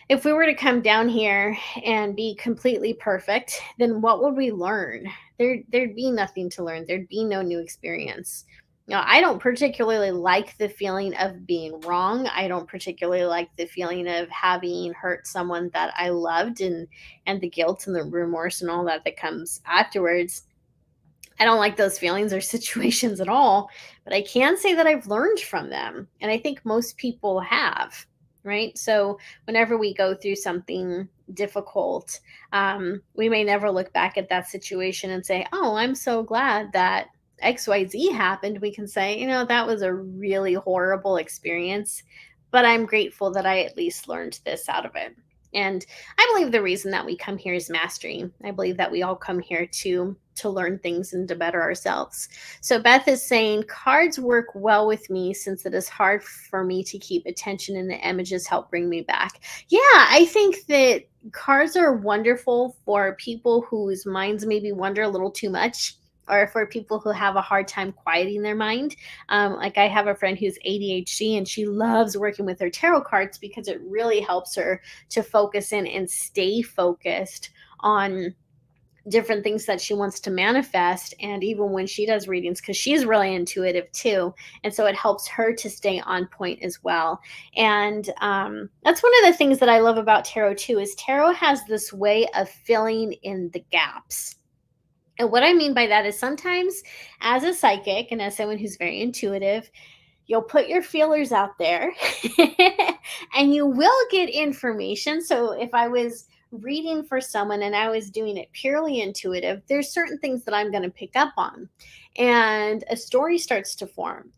if we were to come down here and be completely perfect, then what would we learn? There'd be nothing to learn. There'd be no new experience. Now, I don't particularly like the feeling of being wrong. I don't particularly like the feeling of having hurt someone that I loved, and the guilt and the remorse and all that comes afterwards. I don't like those feelings or situations at all, but I can say that I've learned from them. And I think most people have, right? So whenever we go through something difficult, we may never look back at that situation and say, oh, I'm so glad that XYZ happened. We can say, that was a really horrible experience, but I'm grateful that I at least learned this out of it. And I believe the reason that we come here is mastery. I believe that we all come here to learn things and to better ourselves. So Beth is saying, cards work well with me since it is hard for me to keep attention, and the images help bring me back. Yeah, I think that cards are wonderful for people whose minds maybe wander a little too much, or for people who have a hard time quieting their mind. Like, I have a friend who's ADHD, and she loves working with her tarot cards because it really helps her to focus in and stay focused on different things that she wants to manifest. And even when she does readings, because she's really intuitive too, and so it helps her to stay on point as well. And that's one of the things that I love about tarot too, is tarot has this way of filling in the gaps. And what I mean by that is, sometimes as a psychic and as someone who's very intuitive, you'll put your feelers out there and you will get information. So if I was reading for someone and I was doing it purely intuitive, there's certain things that I'm going to pick up on, and a story starts to form.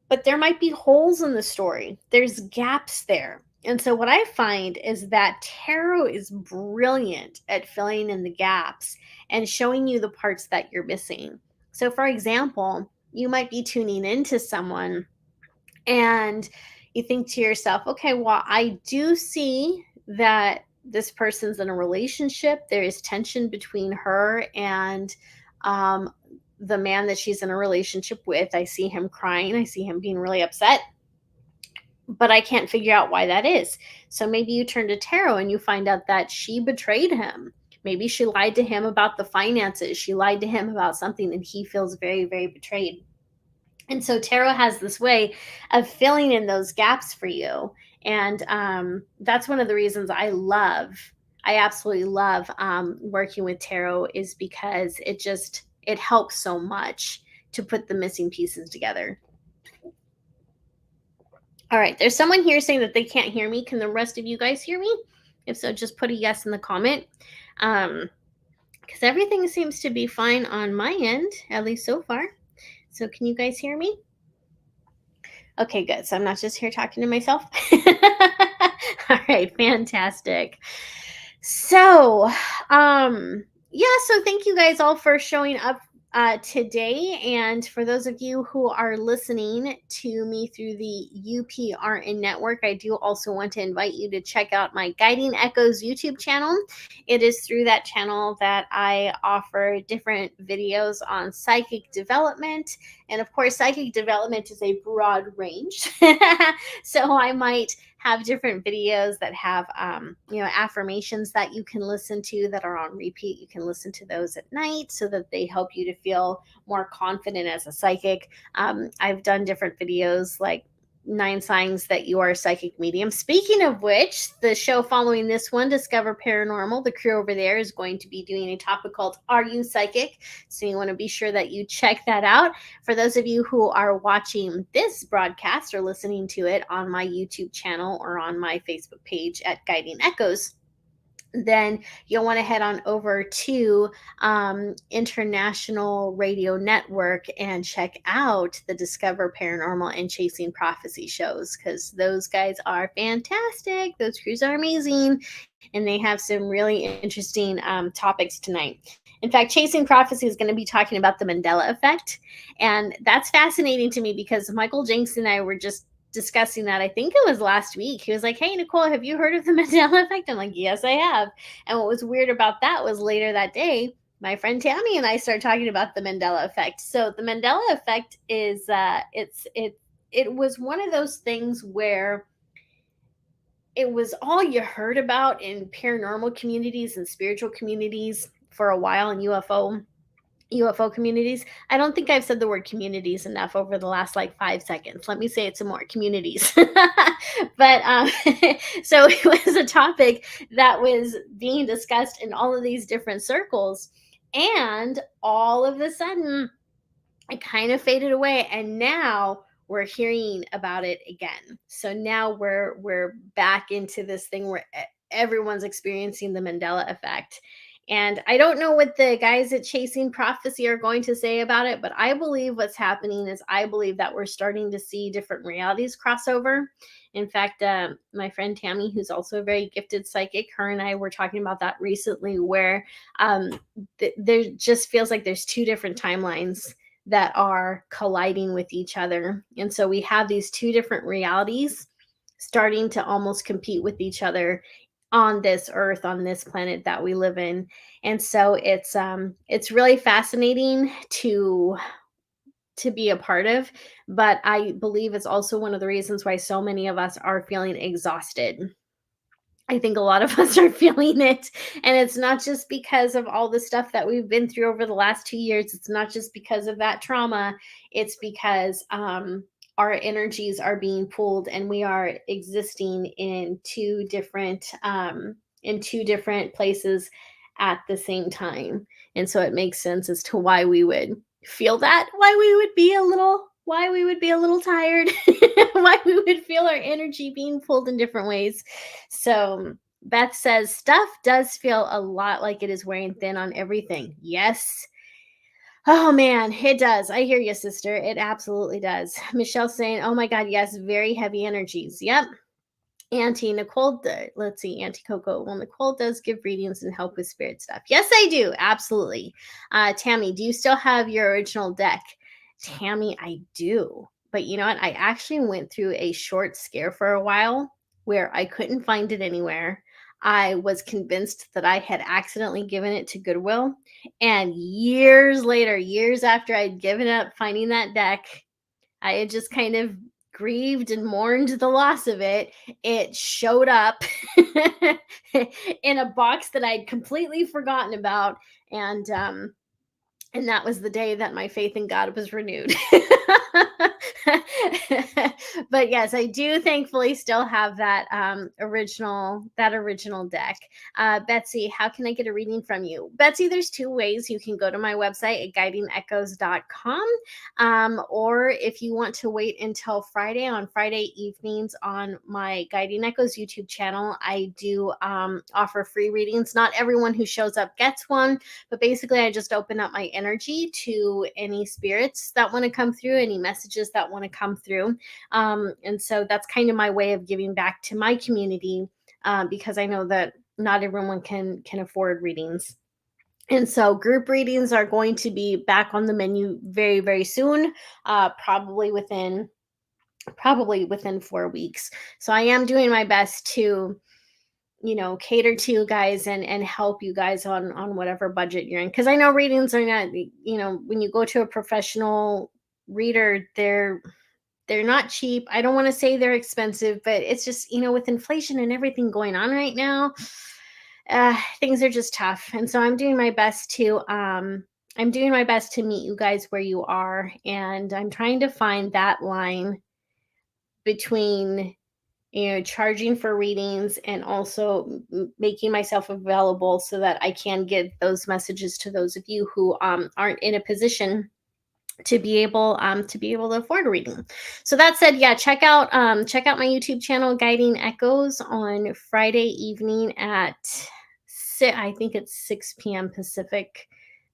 But there might be holes in the story. There's gaps there. And so what I find is that tarot is brilliant at filling in the gaps and showing you the parts that you're missing. So for example, you might be tuning into someone and you think to yourself, okay, well, I do see that this person's in a relationship. There is tension between her and um, the man that she's in a relationship with. I see him crying. I see him being really upset, but I can't figure out why that is. So maybe you turn to tarot and you find out that she betrayed him. Maybe she lied to him about the finances. She lied to him about something, and he feels very, very betrayed. And so tarot has this way of filling in those gaps for you. And that's one of the reasons I absolutely love working with tarot, is because it helps so much to put the missing pieces together. All right, there's someone here saying that they can't hear me. Can the rest of you guys hear me? If so, just put a yes in the comment. Because everything seems to be fine on my end, at least so far. So can you guys hear me? Okay, good. So I'm not just here talking to myself. All right, fantastic. So, so thank you guys all for showing up today. And for those of you who are listening to me through the UPRN network, I do also want to invite you to check out my Guiding Echoes YouTube channel. It is through that channel that I offer different videos on psychic development. And of course, psychic development is a broad range. So I might have different videos that have affirmations that you can listen to that are on repeat. You can listen to those at night so that they help you to feel more confident as a psychic. I've done different videos like 9 signs that you are a psychic medium. Speaking of which, the show following this one, Discover Paranormal, the crew over there is going to be doing a topic called Are You Psychic? So you want to be sure that you check that out. For those of you who are watching this broadcast or listening to it on my YouTube channel or on my Facebook page at Guiding Echoes, then you'll want to head on over to International Radio Network and check out the Discover Paranormal and Chasing Prophecy shows, because those guys are fantastic. Those crews are amazing, and they have some really interesting topics tonight. In fact, Chasing Prophecy is going to be talking about the Mandela effect. And that's fascinating to me because Michael Jenks and I were just discussing that. I think it was last week. He was like, "Hey, Nicole, have you heard of the Mandela effect?" I'm like, "Yes, I have." And what was weird about that was later that day, my friend Tammy and I started talking about the Mandela effect. So the Mandela effect is it was one of those things where it was all you heard about in paranormal communities and spiritual communities for a while, in UFO communities. I don't think I've said the word communities enough over the last like 5 seconds. Let me say it some more, communities. But so it was a topic that was being discussed in all of these different circles. And all of a sudden, it kind of faded away, and now we're hearing about it again. So now we're back into this thing where everyone's experiencing the Mandela effect. And I don't know what the guys at Chasing Prophecy are going to say about it, but I believe what's happening is I believe that we're starting to see different realities cross over. In fact, my friend Tammy, who's also a very gifted psychic, her and I were talking about that recently, where there just feels like there's two different timelines that are colliding with each other. And so we have these two different realities starting to almost compete with each other on this earth, on this planet that we live in. And so it's really fascinating to be a part of, but I believe it's also one of the reasons why so many of us are feeling exhausted. I think a lot of us are feeling it. And it's not just because of all the stuff that we've been through over the last 2 years. It's not just because of that trauma. It's because our energies are being pulled, and we are existing in two different places at the same time. And so it makes sense as to why we would feel that, why we would be a little tired, why we would feel our energy being pulled in different ways. So Beth says stuff does feel a lot like it is wearing thin on everything. Yes. Oh man, it does. I hear you, sister. It absolutely does. Michelle saying, "Oh my God, yes, very heavy energies." Yep. Auntie Nicole, let's see, Auntie Coco. Well, Nicole does give readings and help with spirit stuff. Yes, I do. Absolutely. Tammy, do you still have your original deck? Tammy, I do. But you know what? I actually went through a short scare for a while where I couldn't find it anywhere. I was convinced that I had accidentally given it to Goodwill. And years later, years after I'd given up finding that deck, I had just kind of grieved and mourned the loss of it. It showed up in a box that I'd completely forgotten about. And that was the day that my faith in God was renewed. But yes, I do thankfully still have that original deck. Betsy, how can I get a reading from you? Betsy, there's two ways. You can go to my website at guidingechoes.com, or if you want to wait until Friday, on Friday evenings on my Guiding Echoes YouTube channel, I do offer free readings. Not everyone who shows up gets one, but basically I just open up my energy to any spirits that want to come through, any messages that want to come through. And so that's kind of my way of giving back to my community, because I know that not everyone can afford readings. And so group readings are going to be back on the menu very, very soon, probably within 4 weeks. So I am doing my best to cater to you guys and help you guys on whatever budget you're in, because I know readings are not, when you go to a professional reader, they're not cheap. I don't want to say they're expensive, but it's just, with inflation and everything going on right now, things are just tough. And so I'm doing my best to meet you guys where you are, and I'm trying to find that line between charging for readings and also making myself available so that I can get those messages to those of you who aren't in a position to be able to afford a reading. So that said, yeah, check out my YouTube channel, Guiding Echoes, on Friday evening at I think it's 6 p.m. Pacific.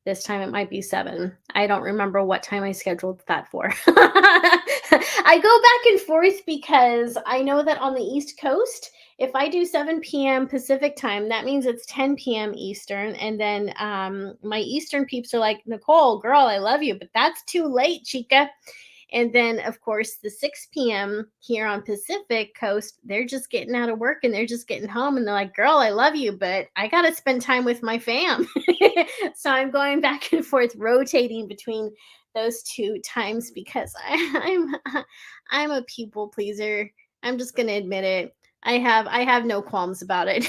This time it might be 7. I don't remember what time I scheduled that for. I go back and forth because I know that on the East Coast, if I do 7 p.m. Pacific time, that means it's 10 p.m. Eastern. And then my Eastern peeps are like, Nicole, girl, I love you, but that's too late, chica. And then, of course, the 6 p.m. here on Pacific Coast, they're just getting out of work and they're just getting home. And they're like, girl, I love you, but I got to spend time with my fam. So I'm going back and forth, rotating between those two times because I'm a people pleaser. I'm just going to admit it. I have no qualms about it.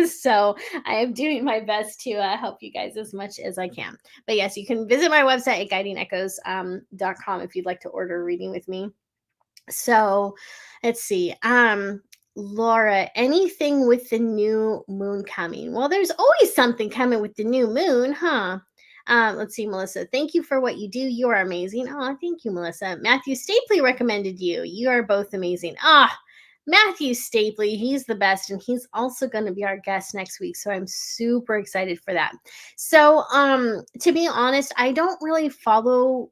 So I am doing my best to help you guys as much as I can. But yes, you can visit my website at guidingechoes.com if you'd like to order a reading with me. So let's see. Laura, anything with the new moon coming? Well, there's always something coming with the new moon, huh? Let's see, Melissa. Thank you for what you do. You are amazing. Oh, thank you, Melissa. Matthew Stapley recommended you. You are both amazing. Matthew Stapley, he's the best, and he's also going to be our guest next week. So I'm super excited for that. So, to be honest, I don't really follow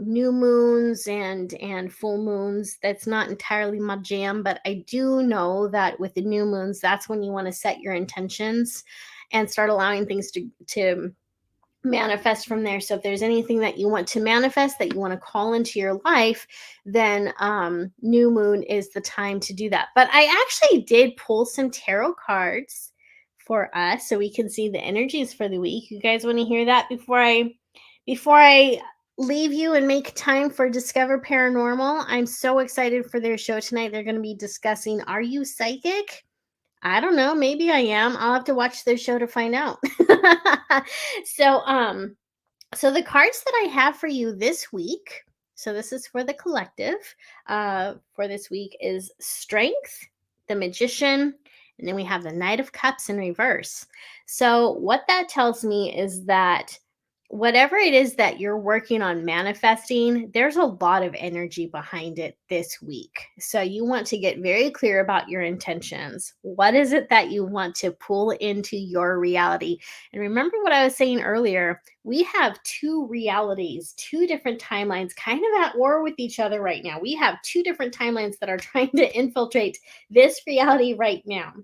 new moons and full moons. That's not entirely my jam, but I do know that with the new moons, that's when you want to set your intentions and start allowing things to manifest from there. So if there's anything that you want to manifest, that you want to call into your life, then new moon is the time to do that. But I actually did pull some tarot cards for us so we can see the energies for the week. You guys want to hear that before I leave you and make time for Discover Paranormal? I'm so excited for their show tonight. They're going to be discussing, are you psychic? I don't know. Maybe I am. I'll have to watch their show to find out. So, so the cards that I have for you this week, so this is for the collective, for this week is Strength, the Magician, and then we have the Knight of Cups in reverse. So what that tells me is that whatever it is that you're working on manifesting, there's a lot of energy behind it this week. So you want to get very clear about your intentions. What is it that you want to pull into your reality? And remember what I was saying earlier, we have two realities, two different timelines kind of at war with each other right now. We have two different timelines that are trying to infiltrate this reality right now.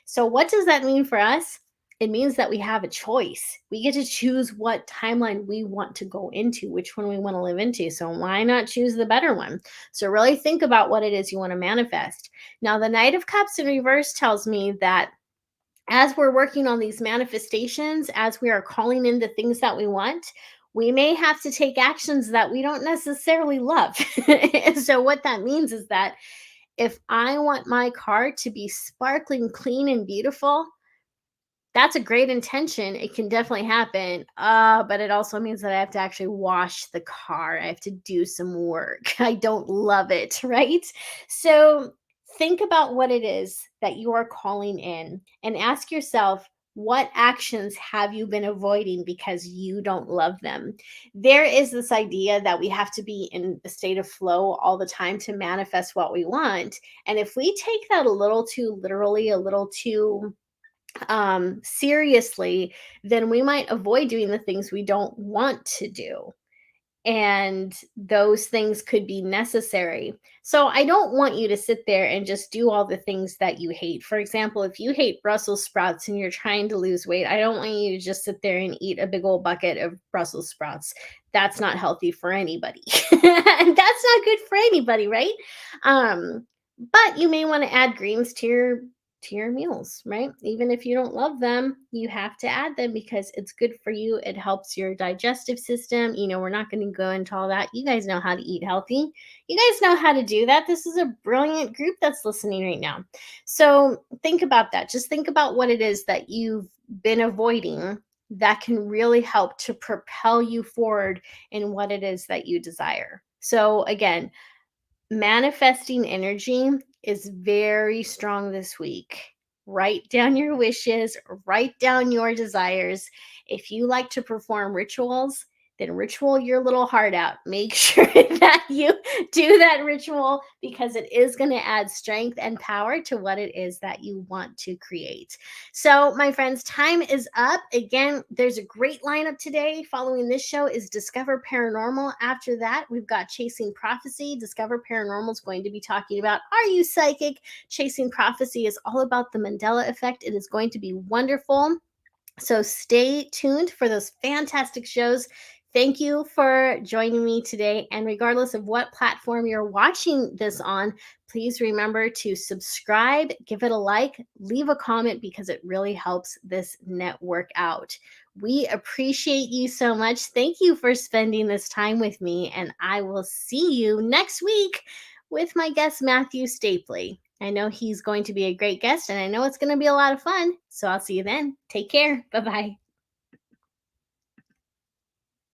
So what does that mean for us? It means that we have a choice. We get to choose what timeline we want to go into, which one we want to live into. So why not choose the better one? So really think about what it is you want to manifest. Now, the Knight of Cups in reverse tells me that as we're working on these manifestations, as we are calling in the things that we want, we may have to take actions that we don't necessarily love. So what that means is that if I want my car to be sparkling, clean, and beautiful, that's a great intention. It can definitely happen. But it also means that I have to actually wash the car. I have to do some work. I don't love it, right? So think about what it is that you are calling in and ask yourself, what actions have you been avoiding because you don't love them? There is this idea that we have to be in a state of flow all the time to manifest what we want. And if we take that a little too literally, a little too seriously, then we might avoid doing the things we don't want to do. And those things could be necessary. So I don't want you to sit there and just do all the things that you hate. For example, if you hate Brussels sprouts and you're trying to lose weight, I don't want you to just sit there and eat a big old bucket of Brussels sprouts. That's not healthy for anybody. That's not good for anybody, right? But you may want to add greens to your meals, right? Even if you don't love them, you have to add them because it's good for you. It helps your digestive system. We're not going to go into all that. You guys know how to eat healthy. You guys know how to do that. This is a brilliant group that's listening right now. So think about that. Just think about what it is that you've been avoiding that can really help to propel you forward in what it is that you desire. So again, Manifesting energy is very strong this week. Write down your wishes, write down your desires. If you like to perform rituals, then ritual your little heart out. Make sure that you do that ritual because it is going to add strength and power to what it is that you want to create. So, my friends, time is up. Again, there's a great lineup today. Following this show is Discover Paranormal. After that, we've got Chasing Prophecy. Discover Paranormal is going to be talking about Are You Psychic? Chasing Prophecy is all about the Mandela effect. It is going to be wonderful. So stay tuned for those fantastic shows. Thank you for joining me today. And regardless of what platform you're watching this on, please remember to subscribe, give it a like, leave a comment because it really helps this network out. We appreciate you so much. Thank you for spending this time with me, and I will see you next week with my guest, Matthew Stapley. I know he's going to be a great guest, and I know it's going to be a lot of fun. So I'll see you then. Take care. Bye bye.